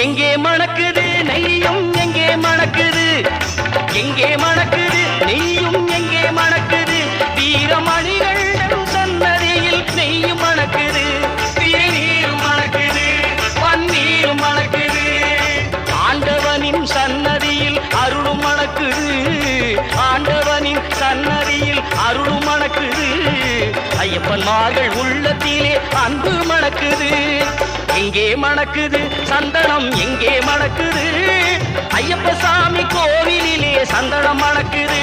எங்கே மணக்குது நெய்யும் எங்கே மணக்குது, எங்கே மணக்குது நெய்யும் எங்கே மணக்குது, வீரமணிகள் சன்னதியில் நெய்யும் மணக்குது, திருநீரும் மணக்குது, பன்னீரும் மணக்குது, ஆண்டவனின் சன்னதியில் அருளும் மணக்குது, ஆண்டவனின் சன்னதியில் அருளும் மணக்குது, ஐயப்பன்மார்கள் உள்ளத்திலே அன்பு மணக்குது. எங்கே மணக்குது சந்தனம் எங்கே மணக்குது, ஐயப்ப சாமி கோவிலிலே சந்தனம் மணக்குது.